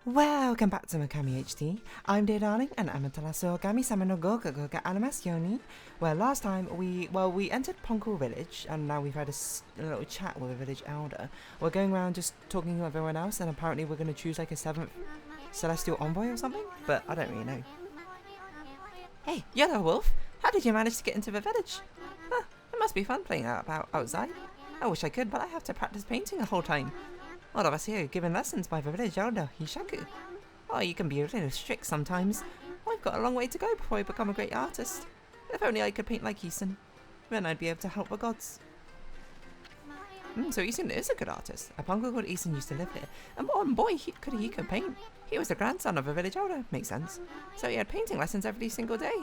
Welcome back to Okami HD. I'm dear darling and Amaterasu Okami sama no goka goka animationi. Well, last time we entered Ponko Village and now we've had a little chat with a village elder. We're going around just talking to everyone else and apparently we're going to choose like a 7th celestial envoy or something, but I don't really know. Hey, Yellow Wolf, how did you manage to get into the village? Huh, it must be fun playing outside. I wish I could, but I have to practice painting the whole time. All of us here are given lessons by the village elder, Hishaku. Oh, you can be a little strict sometimes. I've got a long way to go before I become a great artist. If only I could paint like Isun. Then I'd be able to help the gods. So Isun is a good artist. A punko called Isun used to live here. And boy, he could paint. He was the grandson of a village elder, makes sense. So he had painting lessons every single day.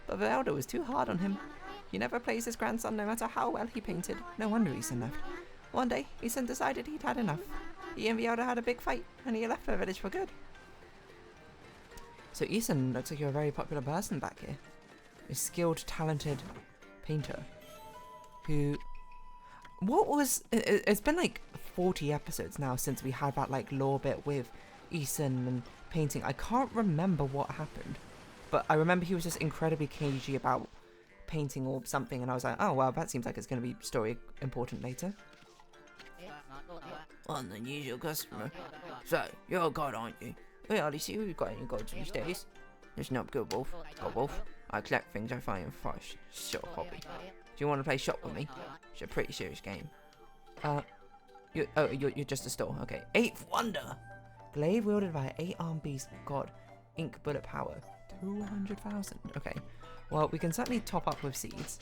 But the elder was too hard on him. He never praised his grandson no matter how well he painted. No wonder Isun left. One day, Isun decided he'd had enough. He and the elder had a big fight, and he left the village for good. So Isun looks like you're a very popular person back here. A skilled, talented painter. Who... What was... It's been like 40 episodes now since we had that like lore bit with Isun and painting. I can't remember what happened. But I remember he was just incredibly cagey about painting or something, and I was like, oh well, that seems like it's going to be story important later. Unusual customer. So, you're a god, aren't you? We hardly see we've got any gods these days. It's not good, Wolf. God, Wolf. I collect things I find in forest. Sort of hobby. Do you want to play shop with me? It's a pretty serious game. You're just a store. Okay. 8th Wonder! Glaive wielded by an 8-armed beast god. Ink bullet power. 200,000. Okay. Well, we can certainly top up with seeds.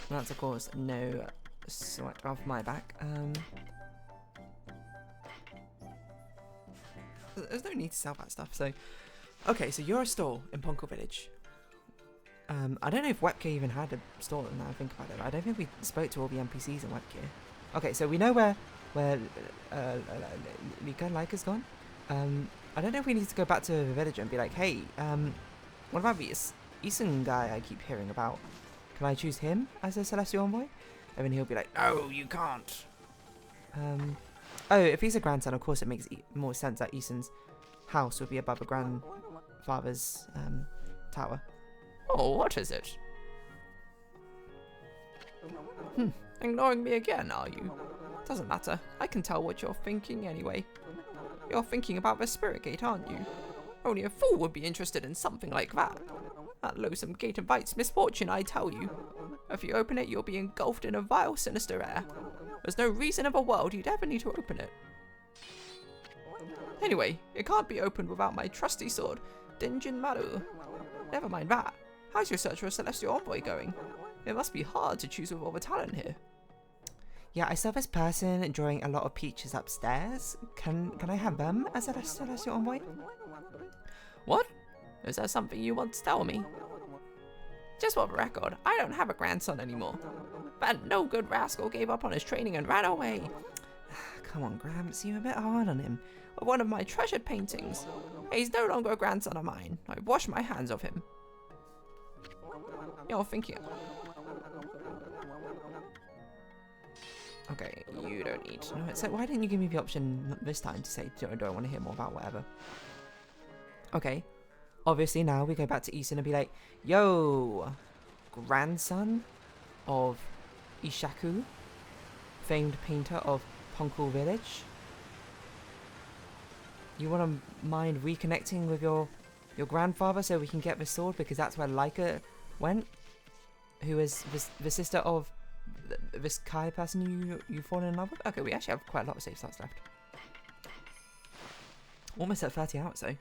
That's of course no sweat off my back. There's no need to sell that stuff. So, okay, so you're a store in Ponko Village. I don't know if Webkir even had a store. Now I think about it. I don't think we spoke to all the NPCs in Webkir. Okay, so we know where Lika's gone. I don't know if we need to go back to the village and be like, hey, what about this Isun guy I keep hearing about? Can I choose him as a celestial envoy? And then he'll be like, no, you can't. Oh, if he's a grandson, of course it makes more sense that Isun's house would be above the grandfather's tower. Oh, what is it? Ignoring me again, are you? Doesn't matter. I can tell what you're thinking anyway. You're thinking about the spirit gate, aren't you? Only a fool would be interested in something like that. That loathsome gate invites misfortune, I tell you. If you open it, you'll be engulfed in a vile, sinister air. There's no reason in the world you'd ever need to open it. Anyway, it can't be opened without my trusty sword, Denjin Maru. Never mind that. How's your search for a celestial envoy going? It must be hard to choose with all the talent here. Yeah, I saw this person drawing a lot of peaches upstairs. Can I have them as a celestial envoy? What? Is that something you want to tell me? Just for the record, I don't have a grandson anymore. That no good rascal gave up on his training and ran away. Come on, Gramps, you're a bit hard on him. One of my treasured paintings. He's no longer a grandson of mine. I've washed my hands of him. You're thinking... Okay, you don't need to know it. So why didn't you give me the option this time to say, do I want to hear more about whatever? Okay. Obviously now we go back to Isun and be like, yo, grandson of Ishaku, famed painter of Ponko Village. You want to mind reconnecting with your grandfather so we can get the sword, because that's where Laika went, who is the sister of this Kai person you fallen in love with? Okay, we actually have quite a lot of save slots left. Almost at 30 hours though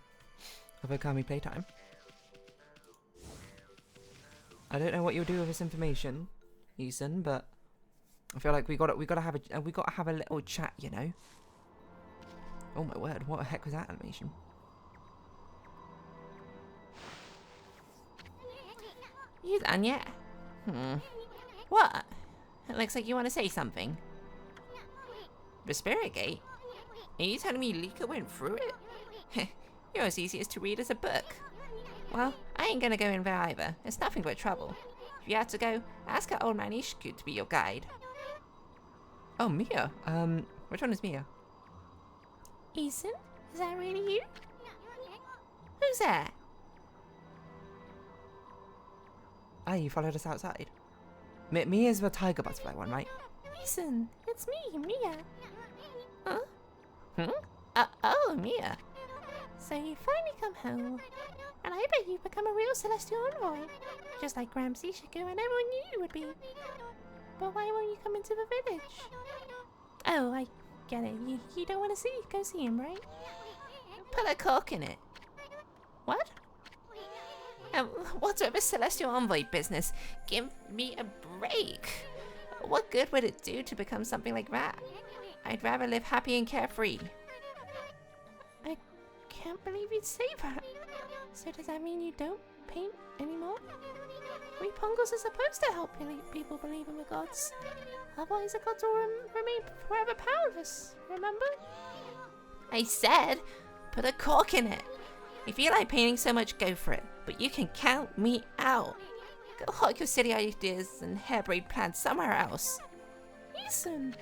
of Okami playtime. I don't know what you'll do with this information, Isun, but I feel like we gotta have a little chat, you know. Oh my word! What the heck was that animation? You done yet? What? It looks like you want to say something. The spirit gate? Are you telling me Lika went through it? You're as easy as to read as a book. Well, I ain't gonna go in there either. It's nothing but trouble. If you have to go, ask our old man Ishiku to be your guide. Oh, Mia. Which one is Mia? Ethan, is that really you? Who's that? Ah, you followed us outside. Mia's the tiger butterfly one, right? Ethan, it's me, Mia. Huh? Hmm? Oh, Mia. So you finally come home, and I bet you've become a real celestial envoy, just like Gramps Ishiku and everyone knew you would be. But why won't you come into the village? Oh, I get it. You don't want to go see him, right? Put a cork in it. What? What's with the celestial envoy business? Give me a break. What good would it do to become something like that? I'd rather live happy and carefree. I can't believe you'd say that. So does that mean you don't paint anymore? We Pongos are supposed to help people believe in the gods. Otherwise the gods will remain forever powerless, remember? I said, put a cork in it. If you like painting so much, go for it. But you can count me out. Go hawk your silly ideas and harebrained plans somewhere else. Ethan!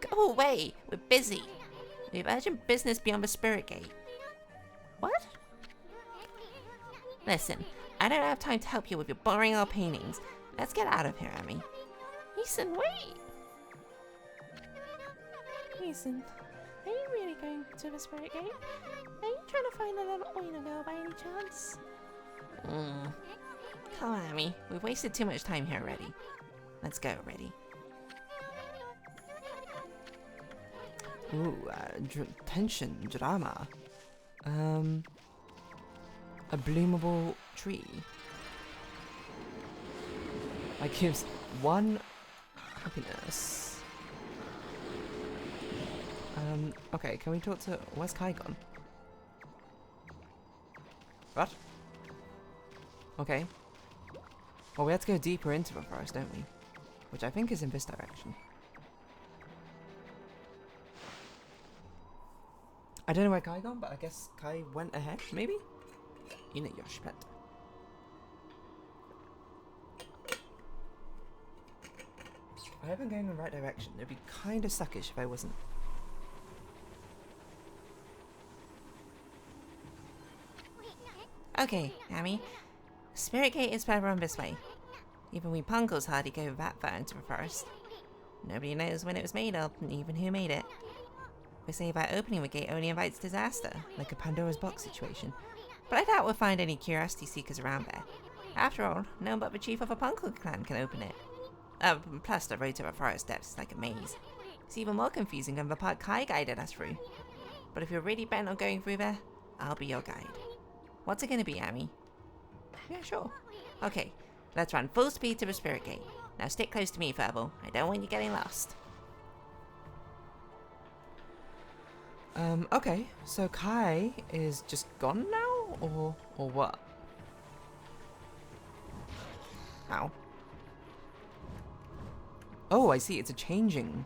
Go away. We're busy. We have urgent business beyond the spirit gate. What? Listen, I don't have time to help you with your boring old paintings. Let's get out of here, Amy. Ethan, wait! Ethan, are you really going to the spirit gate? Are you trying to find a little Oina girl by any chance? Come on, Amy. We've wasted too much time here already. Let's go already. Ooh, tension, drama. A bloomable tree. Like gives one happiness. Okay, can we talk to... Where's Kai gone? What? Okay. Well, we have to go deeper into the forest, don't we? Which I think is in this direction. I don't know where Kai gone, but I guess Kai went ahead, maybe? You know your spet. I hope I'm going in the right direction. It'd be kind of suckish if I wasn't. Okay, Amy. Spirit Gate is further on this way. Even we Pongos hardly go that far into the forest. Nobody knows when it was made or even who made it. They say that opening the gate only invites disaster, Like a Pandora's box situation. but I doubt we'll find any curiosity seekers around there. After all, no one but the chief of a Pongo clan can open it. Plus the road to the forest depths is like a maze. It's even more confusing than the part Kai guided us through. But if you're really bent on going through there, I'll be your guide. What's it gonna be, Amy? Yeah, sure. Okay, let's run full speed to the spirit gate. Now stick close to me, Furball. I don't want you getting lost. Okay, so Kai is just gone now, or what? Ow. Oh, I see, it's a changing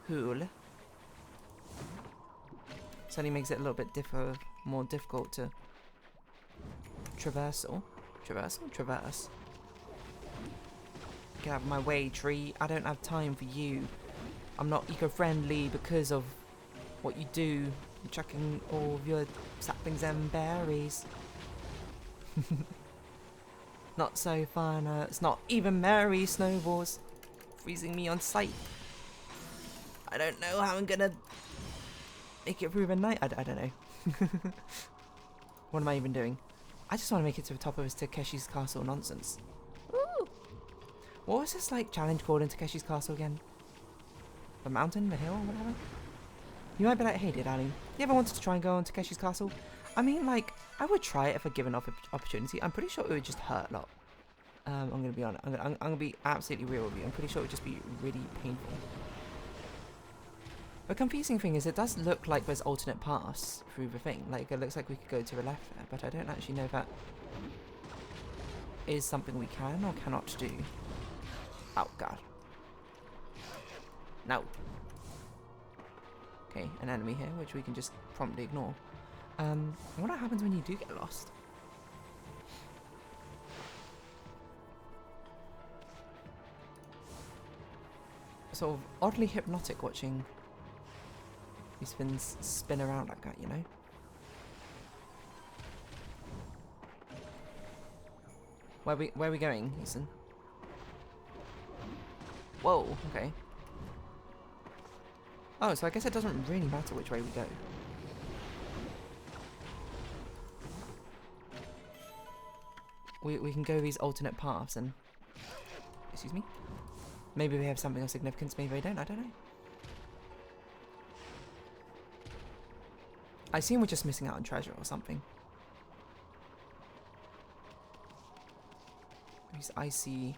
hool. Suddenly makes it a little bit more difficult to traverse. Get out of my way, tree. I don't have time for you. I'm not eco-friendly because of what you do. You're chucking all of your saplings and berries. Not so fun. It's not even merry, snowballs. Freezing me on sight. I don't know how I'm gonna make it through the night. I don't know. What am I even doing? I just want to make it to the top of this Takeshi's castle nonsense. Ooh! What was this like challenge called in Takeshi's castle again? The mountain, the hill, whatever? You might be like, hey dear darling, you ever wanted to try and go on Takeshi's castle? I mean, like, I would try it if I given opportunity. I'm pretty sure it would just hurt a lot. I'm gonna be honest. I'm gonna be absolutely real with you. I'm pretty sure it would just be really painful. The confusing thing is it does look like there's alternate paths through the thing. Like, it looks like we could go to the left there, but I don't actually know if that is something we can or cannot do. Oh, God. No. Okay, an enemy here, which we can just promptly ignore. I wonder what happens when you do get lost. sort of oddly hypnotic watching these fins spin around like that, you know? Where are we going, Ethan? Whoa, okay. Oh, so I guess it doesn't really matter which way we go. We can go these alternate paths and... Excuse me? Maybe we have something of significance, maybe we don't, I don't know. I assume we're just missing out on treasure or something. These icy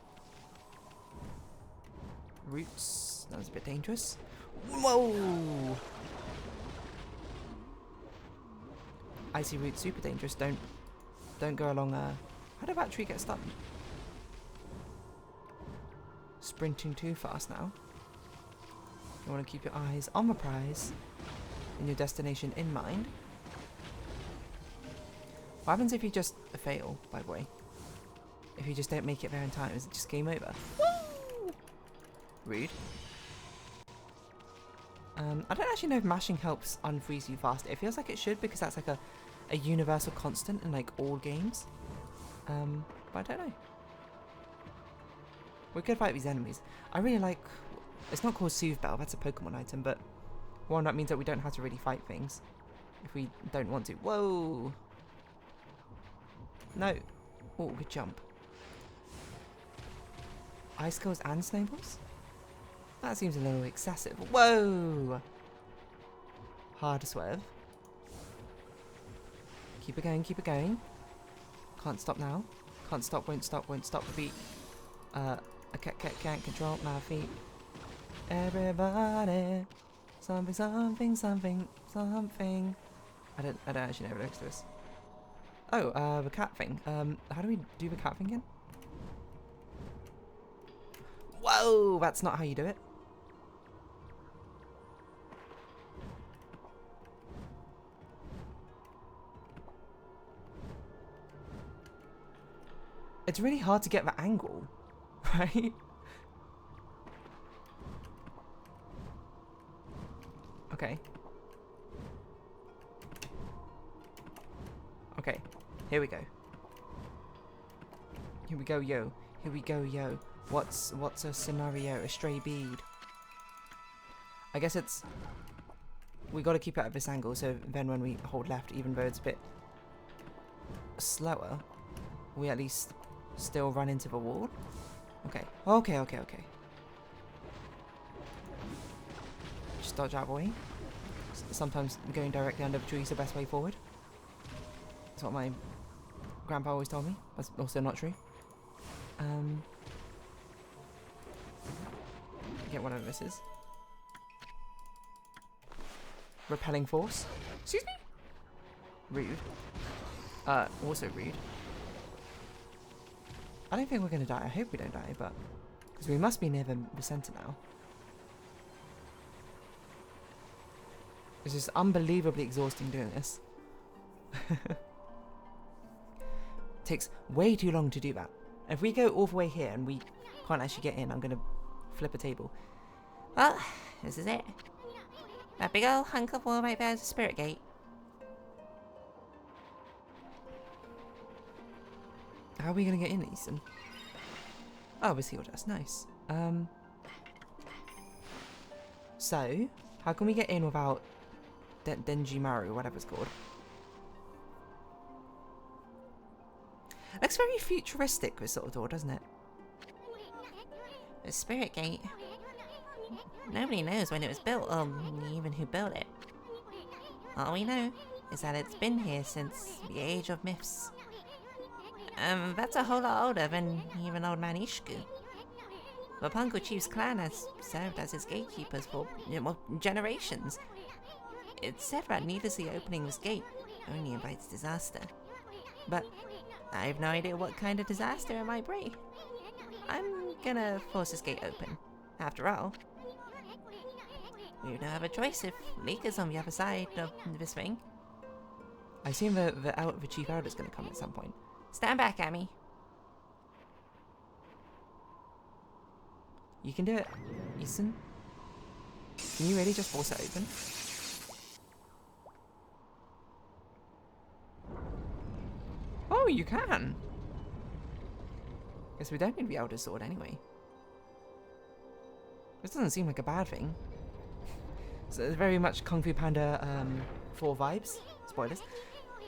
roots. That was a bit dangerous. Whoa! Icy roots, super dangerous. Don't go along. How did that tree get stuck? Sprinting too fast now. You want to keep your eyes on the prize and your destination in mind. What happens if you just fail, by the way? If you just don't make it there in time, is it just game over? Woo! Rude. I don't actually know if mashing helps unfreeze you faster. It feels like it should because that's like a universal constant in like all games. But I don't know. We could fight these enemies. I really like... It's not called Soothe Bell, that's a Pokemon item, but... Well, that means that we don't have to really fight things. If we don't want to. Whoa! No. Oh, good jump. Icicles and snowballs? That seems a little excessive. Whoa! Hard to swerve. Keep it going, keep it going. Can't stop now. Can't stop, won't stop the beat. I can't control my feet. Everybody. Something, something, something, something. I don't actually know the lyrics to this. Oh, the cat thing. How do we do the cat thing again? Whoa! That's not how you do it. It's really hard to get the angle, right? Okay. Okay, here we go. Here we go, yo. Here we go, yo. What's a scenario? A stray bead. I guess it's... We gotta keep it at this angle, so then when we hold left, even though it's a bit slower, we at least still run into the wall. Okay. Okay. Just dodge out of the way. Sometimes going directly under the tree is the best way forward. That's what my grandpa always told me. That's also not true. Get one of the misses. Repelling force. Excuse me? Rude. Also rude. I don't think we're gonna die. I hope we don't die, but... Because we must be near the center now. It's just unbelievably exhausting doing this. Takes way too long to do that. If we go all the way here and we can't actually get in, I'm gonna flip a table. Well, this is it. That big old hunk of wall right there is the spirit gate. How are we gonna get in, Ethan? Oh, we're sealed. That's nice. So, how can we get in without Denji Maru, whatever it's called? Looks very futuristic, this sort of door, doesn't it? The spirit gate. Nobody knows when it was built, or even who built it. All we know is that it's been here since the age of myths. That's a whole lot older than even old man Ishku. The Punko Chief's clan has served as his gatekeepers for generations. It's said that needlessly opening this gate only invites disaster. But I have no idea what kind of disaster it might bring. I'm gonna force this gate open. After all, we don't have a choice if Lika's on the other side of this thing. I assume the chief elder's gonna come at some point. Stand back, Amy. You can do it, Ethan. Can you really just force it open? Oh, you can! Guess we don't need the Elder Sword anyway. This doesn't seem like a bad thing. So it's very much Kung Fu Panda 4 vibes. Spoilers.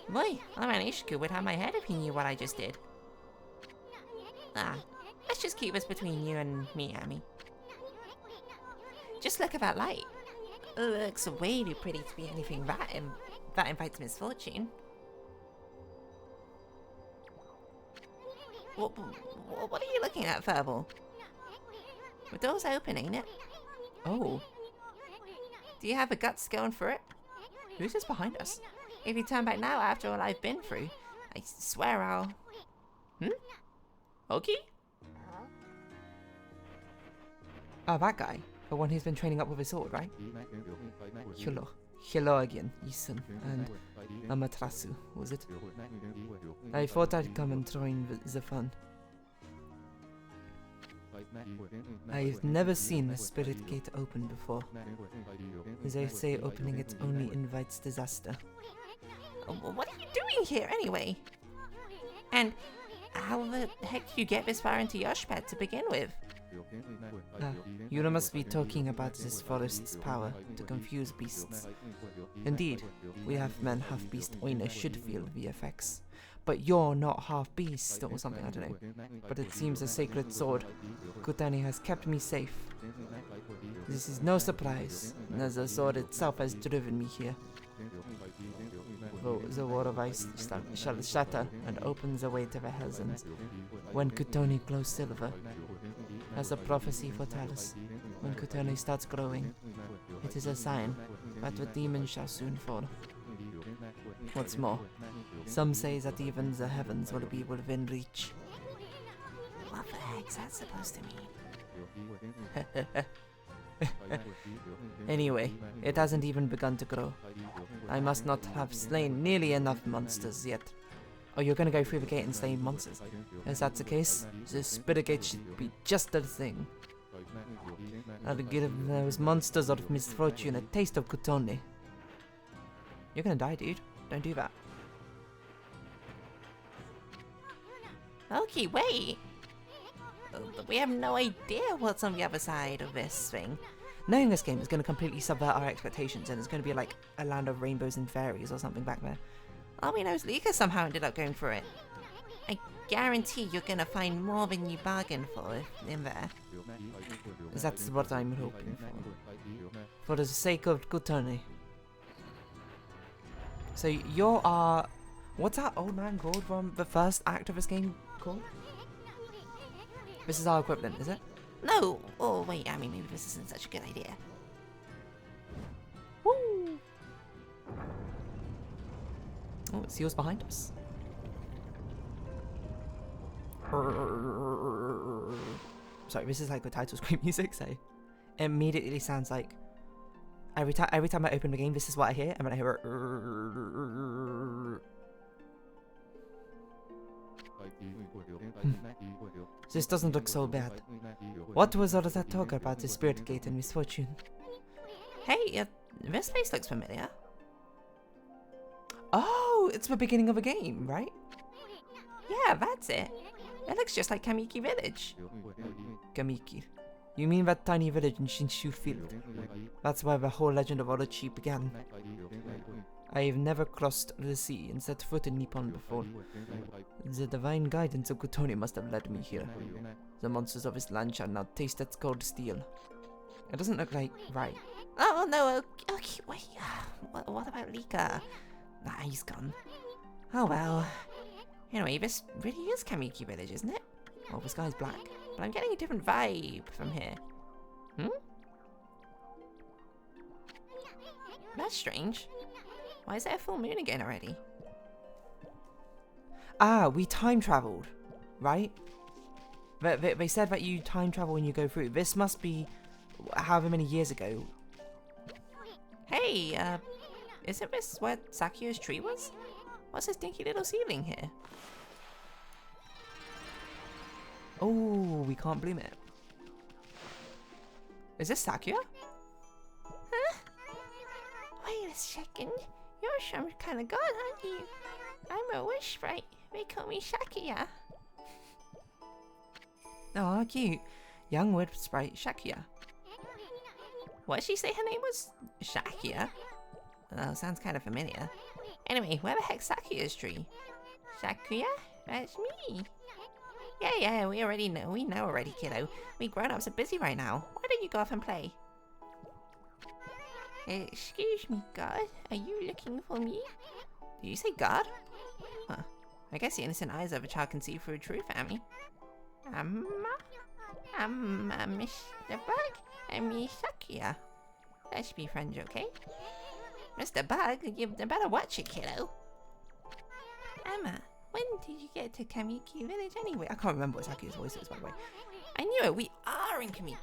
Boy, Alright, Ishiku would have my head if he knew what I just did. Ah, let's just keep this between you and me, Ami. Just look at that light. Looks way too pretty to be anything that invites misfortune. What are you looking at, Furball? The door's open, ain't it? Oh, Do you have the guts going for it? who's this behind us? If you turn back now after all I've been through, I swear I'll... Oki? Oh, that guy. The one who's been training up with his sword, right? Hello again, Isun and Amaterasu, was it? I thought I'd come and join the fun. I've never seen a spirit gate open before. They say opening it only invites disaster. What are you doing here, anyway? And how the heck did you get this far into Yoshpad to begin with? You must be talking about this forest's power to confuse beasts. Indeed, we have men half-beast Oina should feel the effects. But you're not half-beast or something, I don't know. But it seems a sacred sword, Kutani, has kept me safe. This is no surprise, as the sword itself has driven me here. Though the wall of ice shall shatter and opens the way to the heavens when Kutoni glows silver. As the prophecy foretells, when Kutoni starts growing, it is a sign that the demon shall soon fall. What's more, some say that even the heavens will be within reach. What the heck's that supposed to mean? Anyway, it hasn't even begun to grow. I must not have slain nearly enough monsters yet. Oh, you're gonna go through the gate and slay monsters? If that's the case, the spirit gate should be just the thing. I'll give those monsters of misfortune a taste of Kutone. You're gonna die, dude. Don't do that. Okay, wait! We have no idea what's on the other side of this thing. Knowing this game is going to completely subvert our expectations, and it's going to be like a land of rainbows and fairies or something back there. All we know is Lika somehow ended up going for it. I guarantee you're gonna find more than you bargained for in there. That's what I'm hoping for. For the sake of Kutone. So you are... What's that old man called from the first act of this game called? This is our equivalent, is it? No! Oh, wait, I mean, maybe this isn't such a good idea. Woo! Oh, it seals behind us. Sorry, this is like the title screen music, so it immediately sounds like every time I open the game, this is what I hear, and then I hear This doesn't look so bad. What was all that talk about the spirit gate and misfortune? Hey, this place looks familiar. Oh, it's the beginning of a game, right? Yeah, that's it. It looks just like Kamiki Village. Kamiki. You mean that tiny village in Shinshu Field? That's where the whole legend of Orochi began. I've never crossed the sea and set foot in Nippon before. The divine guidance of Kutone must have led me here. The monsters of this land shall now taste its cold steel. It doesn't look like right. Oh no, okay, wait. What about Lika? Nah, he's gone. Oh well. Anyway, this really is Kamiki Village, isn't it? Oh, the sky's black. But I'm getting a different vibe from here. That's strange. Why is there a full moon again already? Ah, we time traveled, right? They said that you time travel when you go through. This must be however many years ago. Hey, isn't this where Sakyo's tree was? What's this dinky little ceiling here? Oh, we can't bloom it. Is this Sakya? second. You're some kind of god, aren't you? I'm a wish sprite. They call me Shakia. Oh, cute. Young wood sprite Shakia. What did she say her name was? Shakia? Oh, sounds kind of familiar. Anyway, where the heck's Sakuya's tree? Shakuya? That's me. Yeah, we already know. We know already, kiddo. We grown-ups are busy right now. Why don't you go off and play? Excuse me, God. Are you looking for me? Did you say God? Huh. I guess the innocent eyes of a child can see through truth, Amy. I'm Mr. Bug and Miss Shakia. Let's be friends, okay? Mr. Bug, you better watch it, kiddo. Emma, when did you get to Kamiki Village anyway? I can't remember what Sakuya's voice is, by the way. I knew it. We are in Kamiki.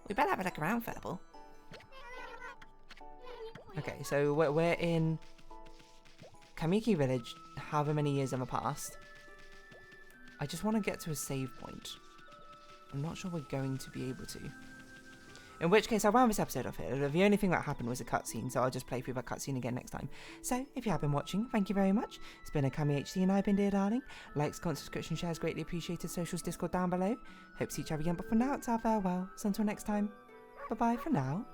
We better have a look around, Furball. Okay, so we're in Kamiki Village, however many years have passed. I just want to get to a save point. I'm not sure we're going to be able to. In which case, I'll round this episode off here. The only thing that happened was a cutscene, so I'll just play through that cutscene again next time. So, if you have been watching, thank you very much. It's been Okami HD and I've been Dear Darling. Likes, comments, subscription, shares, greatly appreciated. Socials, Discord down below. Hope to see each other again, but for now, it's our farewell. So until next time, bye-bye for now.